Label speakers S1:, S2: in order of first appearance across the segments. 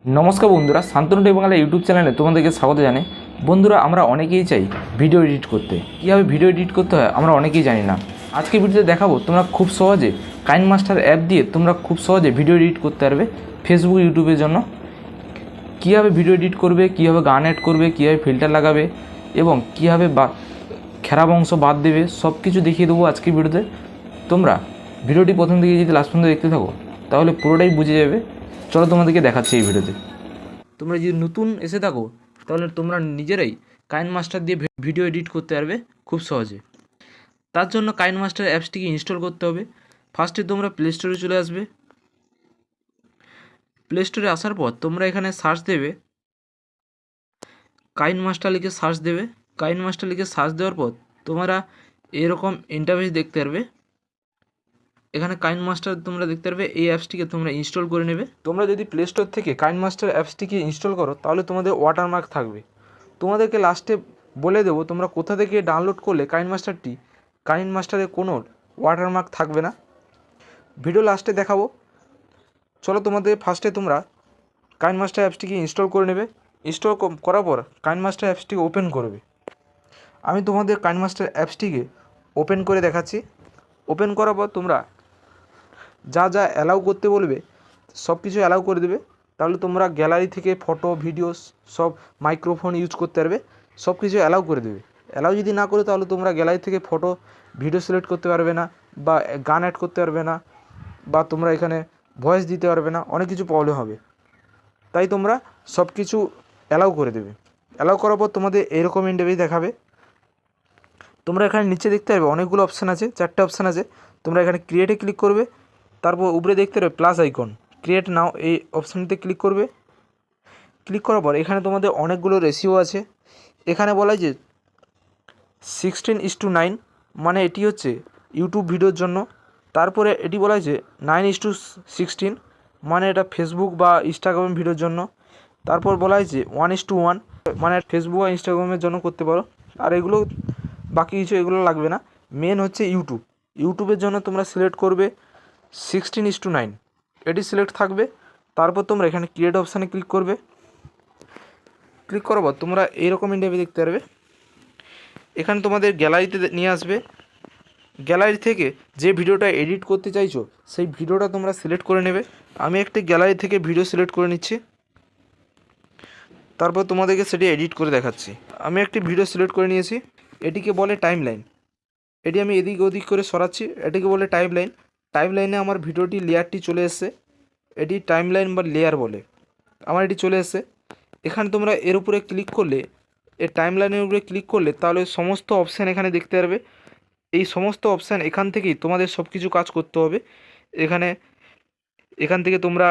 S1: নমস্কার বন্ধুরা, Shantanu take Bangla YouTube চ্যানেলে তোমাদেরকে স্বাগত জানাই। বন্ধুরা, আমরা অনেকেই চাই ভিডিও এডিট করতে। কীভাবে ভিডিও এডিট করতে হয় আমরা অনেকেই জানি না। আজকে ভিডিওতে দেখাবো তোমরা খুব সহজে কাইনমাস্টার অ্যাপ দিয়ে তোমরা খুব সহজে ভিডিও এডিট করতে পারবে ফেসবুক, ইউটিউবের জন্য। কীভাবে ভিডিও এডিট করবে, কীভাবে গান অ্যাড করবে, কীভাবে ফিল্টার লাগাবে এবং কীভাবে খারাপ অংশ বাদ দেবে, সব কিছু দেখিয়ে দেবো আজকে ভিডিওতে। তোমরা ভিডিওটি প্রথম থেকে যদি লাস্ট পর্যন্ত দেখতে থাকো তাহলে পুরোটাই বুঝে যাবে। চলো তোমাদেরকে দেখাচ্ছি এই ভিডিওতে। তোমরা যদি নতুন এসে থাকো তাহলে তোমরা নিজেরাই কাইনমাস্টার দিয়ে ভিডিও এডিট করতে পারবে খুব সহজে। তার জন্য কাইনমাস্টার অ্যাপসটিকে ইনস্টল করতে হবে। ফার্স্টে তোমরা প্লে স্টোরে চলে আসবে। প্লে স্টোরে আসার পর তোমরা এখানে সার্চ দেবে, কাইনমাস্টার লিখে সার্চ দেবে। কাইনমাস্টার লিখে সার্চ দেওয়ার পর তোমরা এরকম ইন্টারফেস দেখতে পারবে। এখানে কাইনমাস্টার তোমরা দেখতে পারবে। এই অ্যাপসটিকে তোমরা ইনস্টল করে নেবে। তোমরা যদি প্লে স্টোর থেকে কাইনমাস্টার অ্যাপসটিকে ইনস্টল করো তাহলে তোমাদের ওয়াটারমার্ক থাকবে। তোমাদেরকে লাস্টে বলে দেবো তোমরা কোথা থেকে ডাউনলোড করলে কাইনমাস্টারে কোনো ওয়াটারমার্ক থাকবে না। ভিডিও লাস্টে দেখাবো। চলো তোমাদের ফার্স্টে তোমরা কাইনমাস্টার অ্যাপসটিকে ইনস্টল করে নেবে। ইনস্টল করার পর কাইনমাস্টার অ্যাপসটিকে ওপেন করবে। আমি তোমাদের কাইনমাস্টার অ্যাপসটিকে ওপেন করে দেখাচ্ছি। ওপেন করার পর তোমরা যা যা অ্যালাউ করতে বলবে সব কিছু অ্যালাউ করে দেবে। তাহলে তোমরা গ্যালারি থেকে ফটো, ভিডিও, সব মাইক্রোফোন ইউজ করতে পারবে, সব কিছু অ্যালাউ করে দেবে। অ্যালাউ যদি না করে তাহলে তোমরা গ্যালারি থেকে ফটো, ভিডিও সিলেক্ট করতে পারবে না, বা গান অ্যাড করতে পারবে না, বা তোমরা এখানে ভয়েস দিতে পারবে না, অনেক কিছু প্রবলেম হবে। তাই তোমরা সব কিছু অ্যালাউ করে দেবে। অ্যালাউ করার পর তোমাদের এরকম ইন্টারফেস দেখাবে। তোমরা এখানে নিচে দেখতে পারবে অনেকগুলো অপশান আছে, 4টে অপশান আছে। তোমরা এখানে ক্রিয়েটে ক্লিক করবে। তারপর উপরে দেখতে পারবে প্লাস আইকন, ক্রিয়েট নাও, এই অপশানটিতে ক্লিক করবে। ক্লিক করার পর এখানে তোমাদের অনেকগুলো রেশিও আছে। এখানে বলা হয় যে 16:9, মানে এটি হচ্ছে ইউটিউব ভিডিওর জন্য। তারপরে এটি বলা হয়েছে 9:16, মানে এটা ফেসবুক বা ইনস্টাগ্রাম ভিডিওর জন্য। তারপর বলা হয়েছে 1:1, মানে ফেসবুক বা ইনস্টাগ্রামের জন্য করতে পারো। আর এগুলো বাকি কিছু এগুলো লাগবে না। মেন হচ্ছে ইউটিউবের জন্য তোমরা সিলেক্ট করবে 16:9, এটি সিলেক্ট থাকবে। তারপর তোমরা এখানে ক্রিয়েট অপশানে ক্লিক করবে। ক্লিক করার পর তোমরা এইরকম ইন্টারভিউ দেখতে পারবে। এখানে তোমাদের গ্যালারিতে নিয়ে আসবে। গ্যালারি থেকে যে ভিডিওটা এডিট করতে চাইছো সেই ভিডিওটা তোমরা সিলেক্ট করে নেবে। আমি একটি গ্যালারি থেকে ভিডিও সিলেক্ট করে নিচ্ছি। তারপর তোমাদেরকে সেটি এডিট করে দেখাচ্ছি। আমি একটি ভিডিও সিলেক্ট করে নিয়েছি। এটিকে বলে টাইমলাইন। এটি আমি এদিক ওদিক করে সরাচ্ছি। এটিকে বলে টাইমলাইন। টাইমলাইনে আমার ভিডিওটি লেয়ারটি চলে এসেছে। এটি টাইমলাইন বা লেয়ার বলে। আমার এটি চলে এসেছে। এখানে তোমরা এর উপরে ক্লিক করলে, এই টাইমলাইনের উপরে ক্লিক করলে তাহলে সমস্ত অপশান এখানে দেখতে পারবে। এই সমস্ত অপশান এখান থেকেই তোমাদের সব কিছু কাজ করতে হবে। এখান থেকে তোমরা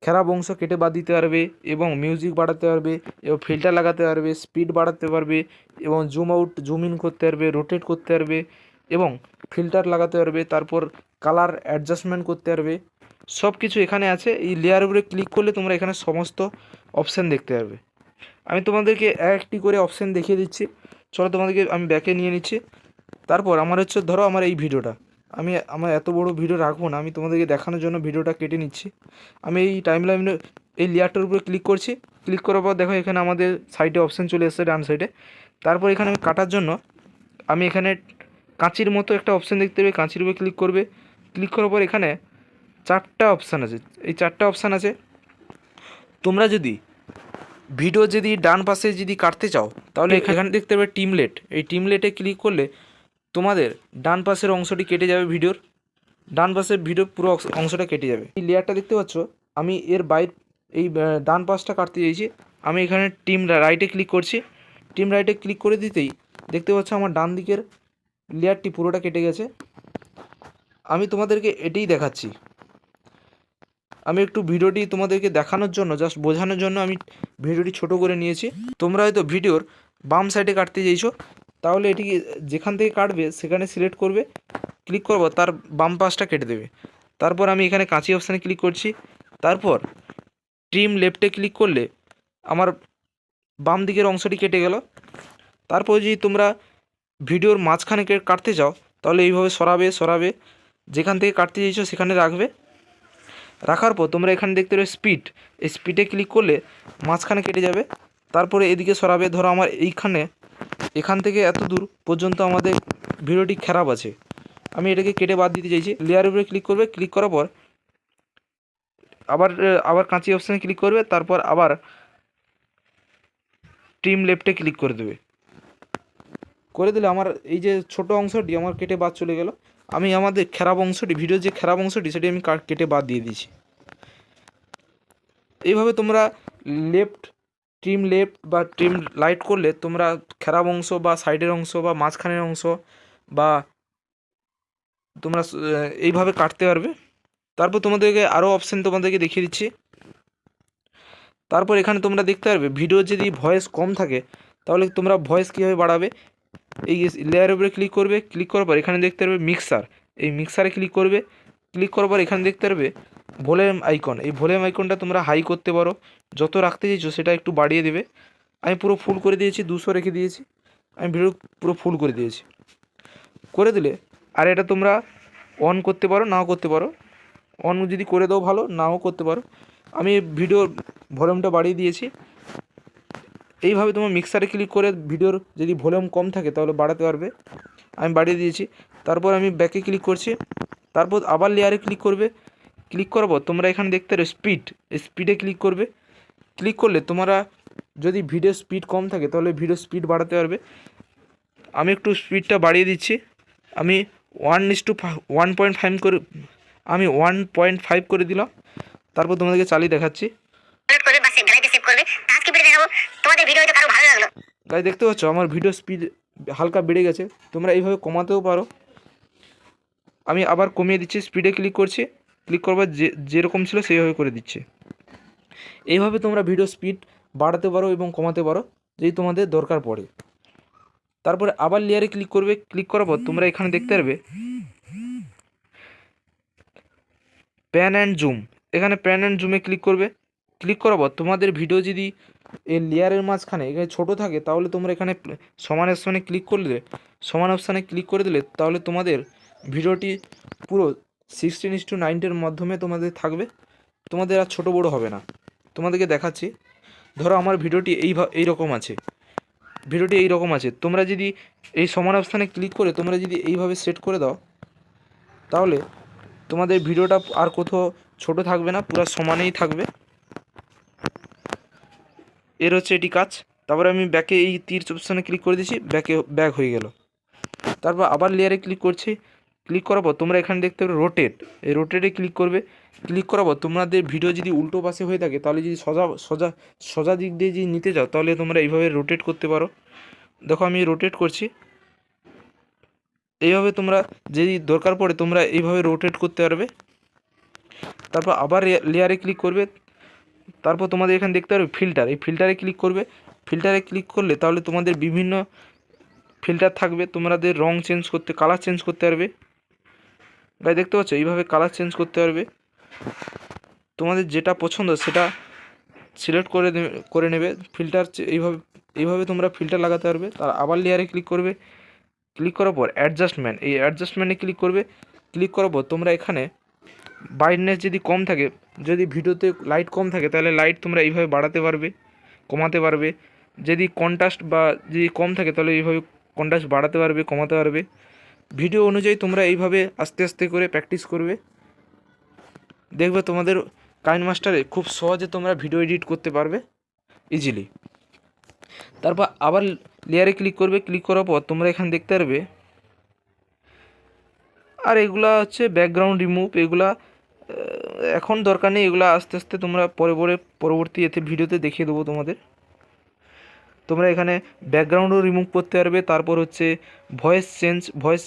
S1: খারাপ অংশ কেটে বাদ দিতে পারবে এবং মিউজিক বাড়াতে পারবে এবং ফিল্টার লাগাতে পারবে, স্পিড বাড়াতে পারবে এবং জুম আউট, জুম ইন করতে পারবে, রোটেট করতে পারবে এবং ফিল্টার লাগাতে পারবে। তারপর কালার অ্যাডজাস্টমেন্ট করতে পারবে। সব কিছু এখানে আছে। এই লেয়ার উপরে ক্লিক করলে তোমরা এখানে সমস্ত অপশান দেখতে পারবে। আমি তোমাদেরকে একটি করে অপশান দেখিয়ে দিচ্ছি। চলো তোমাদেরকে আমি ব্যাকে নিয়ে নিচ্ছি। তারপর আমার হচ্ছে, ধরো আমার এই ভিডিওটা, আমার এত বড় ভিডিও রাখবো না, আমি তোমাদেরকে দেখানোর জন্য ভিডিওটা কেটে নিচ্ছি। আমি এই টাইমলাইনে এই লেয়ারটার উপরে ক্লিক করছি। ক্লিক করার পর দেখো এখানে আমাদের সাইডে অপশান চলে এসেছে, ডান সাইডে। তারপর এখানে আমি কাটার জন্য আমি এখানে কাঁচির মতো একটা অপশান দেখতে পাবে, কাঁচির উপরে ক্লিক করবে। ক্লিক করার পর এখানে 4টা অপশান আছে। এই 4টা অপশান আছে। তোমরা যদি ভিডিও যদি ডান পাশে যদি কাটতে চাও তাহলে এখানে দেখতে পাবে টিমলেট। এই টিমলেটে ক্লিক করলে তোমাদের ডান পাশের অংশটি কেটে যাবে। ভিডিওর ডান পাশের ভিডিও পুরো অংশটা কেটে যাবে। এই লেয়ারটা দেখতে পাচ্ছ, আমি এর বাইরে এই ডান পাশটা কাটতে চাইছি। আমি এখানে টিম রাইটে ক্লিক করছি। টিম রাইটে ক্লিক করে দিতেই দেখতে পাচ্ছ আমার ডান দিকের লেয়ারটি পুরোটা কেটে গেছে। আমি তোমাদেরকে এটাই দেখাচ্ছি। আমি একটু ভিডিওটি তোমাদেরকে দেখানোর জন্য, জাস্ট বোঝানোর জন্য আমি ভিডিওটি ছোট করে নিয়েছি। তোমরা হয়তো ভিডিওর বাম সাইডে কাটতে চাইছো, তাহলে এটিকে যেখান থেকে কাটবে সেখানে সিলেক্ট করবে। ক্লিক করবো, তার বাম পাশটা কেটে দেবে। তারপর আমি এখানে কাঁচি অপশানে ক্লিক করছি। তারপর ট্রিম লেফটে ক্লিক করলে আমার বাম দিকের অংশটি কেটে গেল। তারপর যদি তোমরা ভিডিওর মাঝখানে কাটতে চাও তাহলে এইভাবে সরাবে, যেখান থেকে কাটতে চাইছো সেখানে রাখবে। রাখার পর তোমরা এখানে দেখতে পাবে স্পিড, এই স্পিডে ক্লিক করলে মাঝখানে কেটে যাবে। তারপরে এদিকে সরাবে, ধরো আমার এখান থেকে এত দূর পর্যন্ত আমাদের ভিডিওটি খারাপ আছে, আমি এটাকে কেটে বাদ দিতে চাইছি। লেয়ারের উপরে ক্লিক করবে, ক্লিক করার পর আবার কাঁচি অপশানে ক্লিক করবে, তারপর আবার ট্রিম লেফটে ক্লিক করে দেবে। করে দিলে আমার এই যে ছোট অংশটি আমার কেটে বাদ চলে গেল। আমি আমাদের খারাপ অংশটি, ভিডিওর যে খারাপ অংশটি সেটি আমি কেটে বাদ দিয়ে দিয়েছি। এইভাবে তোমরা ট্রিম লেফট বা ট্রিম লাইট করলে তোমরা খারাপ অংশ বা সাইডের অংশ বা মাঝখানের অংশ বা তোমরা এইভাবে কাটতে পারবে। তারপর তোমাদেরকে আরও অপশান তোমাদেরকে দেখিয়ে দিচ্ছি। তারপর এখানে তোমরা দেখতে পারবে ভিডিওর যদি ভয়েস কম থাকে তাহলে তোমরা ভয়েস কীভাবে বাড়াবে। এই লেয়ারের উপরে ক্লিক করবে, ক্লিক করার পর এখানে দেখতে পারবে মিক্সার, এই মিক্সারে ক্লিক করবে। ক্লিক করার পর এখানে দেখতে পারবে ভলিউম আইকন, এই ভলিউম আইকনটা তোমরা হাই করতে পারো, যত রাখতে চাইছো সেটা একটু বাড়িয়ে দেবে। আমি পুরো ফুল করে দিয়েছি, 200 রেখে দিয়েছি, আমি ভিডিও পুরো ফুল করে দিয়েছি। করে দিলে আর এটা তোমরা অন করতে পারো, নাও করতে পারো। অন যদি করে দাও ভালো, নাও করতে পারো। আমি ভিডিওর ভলিউমটা বাড়িয়ে দিয়েছি। এইভাবে তোমার মিক্সারে ক্লিক করে ভিডিওর যদি ভলিউম কম থাকে তাহলে বাড়াতে পারবে। আমি বাড়িয়ে দিয়েছি। তারপর আমি ব্যাকে ক্লিক করছি, তারপর আবার লেয়ারে ক্লিক করবে। ক্লিক করার পর তোমরা এখানে দেখতে পারো স্পিড, এই স্পিডে ক্লিক করবে। ক্লিক করলে তোমরা যদি ভিডিও স্পিড কম থাকে তাহলে ভিডিও স্পিড বাড়াতে পারবে। আমি একটু স্পিডটা বাড়িয়ে দিচ্ছি, আমি 1:1.5 করে, আমি 1.5 করে দিলাম। তারপর তোমাদেরকে চালিয়ে দেখাচ্ছি। গাইস দেখতে পাচ্ছ আমার ভিডিও স্পিড হালকা বেড়ে গেছে, তোমরা এইভাবে কমাতেও পারো। আমি আবার কমিয়ে দিচ্ছি, স্পিডে ক্লিক করছি, ক্লিক করবার যেরকম ছিল সেইভাবে করে দিচ্ছি। এইভাবে তোমরা ভিডিও স্পিড বাড়াতে পারো এবং কমাতে পারো যদি তোমাদের দরকার পড়ে। তারপরে আবার লেয়ারে ক্লিক করবে, ক্লিক করার পর তোমরা এখানে দেখতে পারবে প্যান অ্যান্ড জুম, এখানে প্যান অ্যান্ড জুমে ক্লিক করবে। ক্লিক করার পর তোমাদের ভিডিও যদি এই লেয়ারের মাঝখানে এখানে ছোটো থাকে তাহলে তোমরা এখানে সমান অপশানে ক্লিক করলে, সমান অপশানে ক্লিক করে দিলে তাহলে তোমাদের ভিডিওটি পুরো 16:9 মাধ্যমে তোমাদের থাকবে, তোমাদের আর ছোটো বড়ো হবে না। তোমাদেরকে দেখাচ্ছি, ধরো আমার ভিডিওটি এইরকম আছে, ভিডিওটি এইরকম আছে। তোমরা যদি এই সমান অপশানে ক্লিক করে তোমরা যদি এইভাবে সেট করে দাও তাহলে তোমাদের ভিডিওটা আর কোথাও ছোটো থাকবে না, পুরো সমানেই থাকবে। এর হচ্ছে এটি কাজ। তারপরে আমি ব্যাকে এই তীর অপশানে ক্লিক করে দিয়েছি, ব্যাক হয়ে গেল। তারপর আবার লেয়ারে ক্লিক করছি, ক্লিক করার পর তোমরা এখানে দেখতে পাবে রোটেট, এই রোটেটে ক্লিক করবে। ক্লিক করার পর তোমাদের ভিডিও যদি উল্টো পাশে হয়ে থাকে তাহলে যদি সোজা দিক দিয়ে যদি নিতে যাও তাহলে তোমরা এইভাবে রোটেট করতে পারো। দেখো আমি রোটেট করছি, এইভাবে তোমরা যদি দরকার পড়ে তোমরা এইভাবে রোটেট করতে পারবে। তারপর আবার লেয়ারে ক্লিক করবে, তারপর তোমাদের এখানে দেখতে পারবে ফিল্টার, এই ফিল্টারে ক্লিক করবে। ফিল্টারে ক্লিক করলে তাহলে তোমাদের বিভিন্ন ফিল্টার থাকবে, তোমাদের রং চেঞ্জ করতে, কালার চেঞ্জ করতে পারবে। গাই দেখতে পাচ্ছ এইভাবে কালার চেঞ্জ করতে পারবে, তোমাদের যেটা পছন্দ সেটা সিলেক্ট করে নেবে। ফিল্টার এইভাবে তোমরা ফিল্টার লাগাতে পারবে। তার আবার লেয়ারে ক্লিক করবে, ক্লিক করার পর অ্যাডজাস্টমেন্ট, এই অ্যাডজাস্টমেন্টে ক্লিক করবে। ক্লিক করার পর তোমরা এখানে ব্রাইটনেস যদি কম থাকে, যদি ভিডিওতে লাইট কম থাকে তাহলে লাইট তোমরা এইভাবে বাড়াতে পারবে, কমাতে পারবে। যদি কন্ট্রাস্ট বা যদি কম থাকে তাহলে এইভাবে কন্ট্রাস্ট বাড়াতে পারবে, কমাতে পারবে। ভিডিও অনুযায়ী তোমরা এইভাবে আস্তে আস্তে করে প্র্যাকটিস করবে, দেখবে তোমাদের কাইনমাস্টারে খুব সহজে তোমরা ভিডিও এডিট করতে পারবে ইজিলি। তারপর আবার লেয়ারে ক্লিক করবে, ক্লিক করার পর তোমরা এখানে দেখতে পারবে আর এগুলা হচ্ছে ব্যাকগ্রাউন্ড রিমুভ, এগুলা এখন দরকার নেই, এগুলো আস্তে আস্তে তোমরা পরবর্তী ভিডিওতে দেখিয়ে দেবো তোমাদের। তোমরা এখানে ব্যাকগ্রাউন্ডও রিমুভ করতে পারবে। তারপর হচ্ছে ভয়েস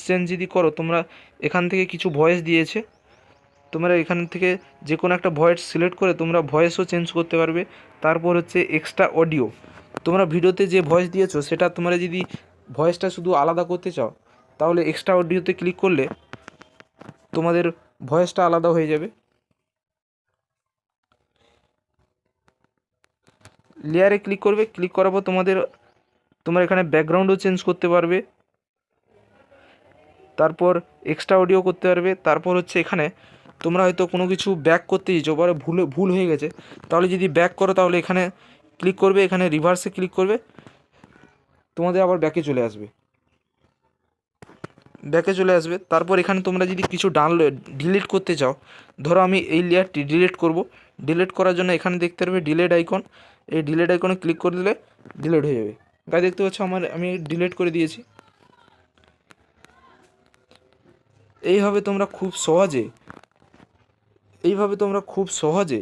S1: চেঞ্জ যদি করো তোমরা এখান থেকে কিছু ভয়েস দিয়েছে, তোমরা এখান থেকে যে কোনো একটা ভয়েস সিলেক্ট করে তোমরা ভয়েসও চেঞ্জ করতে পারবে। তারপর হচ্ছে এক্সট্রা অডিও, তোমরা ভিডিওতে যে ভয়েস দিয়েছো সেটা তোমরা যদি ভয়েসটা শুধু আলাদা করতে চাও তাহলে এক্সট্রা অডিওতে ক্লিক করলে তোমাদের ভয়েসটা আলাদা হয়ে যাবে। লেয়ারে ক্লিক করবে, ক্লিক করার পর তোমরা এখানে ব্যাকগ্রাউন্ডও চেঞ্জ করতে পারবে, তারপর এক্সট্রা অডিও করতে পারবে। তারপর হচ্ছে এখানে তোমরা হয়তো কোনো কিছু ব্যাক করতে চাইছো, পরে ভুল হয়ে গেছে, তাহলে যদি ব্যাক করো তাহলে এখানে ক্লিক করবে, এখানে রিভার্সে ক্লিক করবে, তোমাদের আবার ব্যাকে চলে আসবে। তারপর এখানে তোমরা যদি কিছু ডিলিট করতে চাও, ধরো আমি এই লেয়ারটি ডিলিট করব। ডিলিট করার জন্য এখানে দেখতে পারবে ডিলিট আইকন, এই ডিলিট আইকনে ক্লিক করে দিলে ডিলিট হয়ে যাবে। গায়ে দেখতে পাচ্ছ আমি ডিলিট করে দিয়েছি। এইভাবে তোমরা খুব সহজে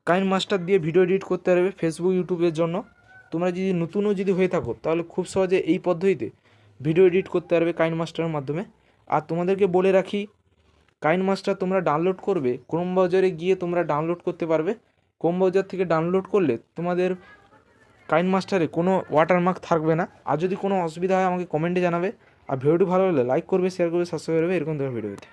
S1: কাইনমাস্টার দিয়ে ভিডিও এডিট করতে পারবে ফেসবুক ইউটিউবের জন্য। তোমরা যদি নতুনও হয়ে থাকো তাহলে খুব সহজে এই পদ্ধতিতে ভিডিও এডিট করতে পারবে কাইনমাস্টারের মাধ্যমে। আর তোমাদেরকে বলে রাখি, কাইনমাস্টার তোমরা ডাউনলোড করবে ক্রোম ব্রাউজারে গিয়ে তোমরা ডাউনলোড করতে পারবে। ক্রোম ব্রাউজার থেকে ডাউনলোড করলে তোমাদের কাইনমাস্টারে কোনো ওয়াটারমার্ক থাকবে না। আর যদি কোনো অসুবিধা হয় আমাকে কমেন্টে জানাবে। আর ভিডিওটি ভালো হলে লাইক করবে, শেয়ার করবে, সাবস্ক্রাইব করবে এরকম ধরনের ভিডিও পেতে।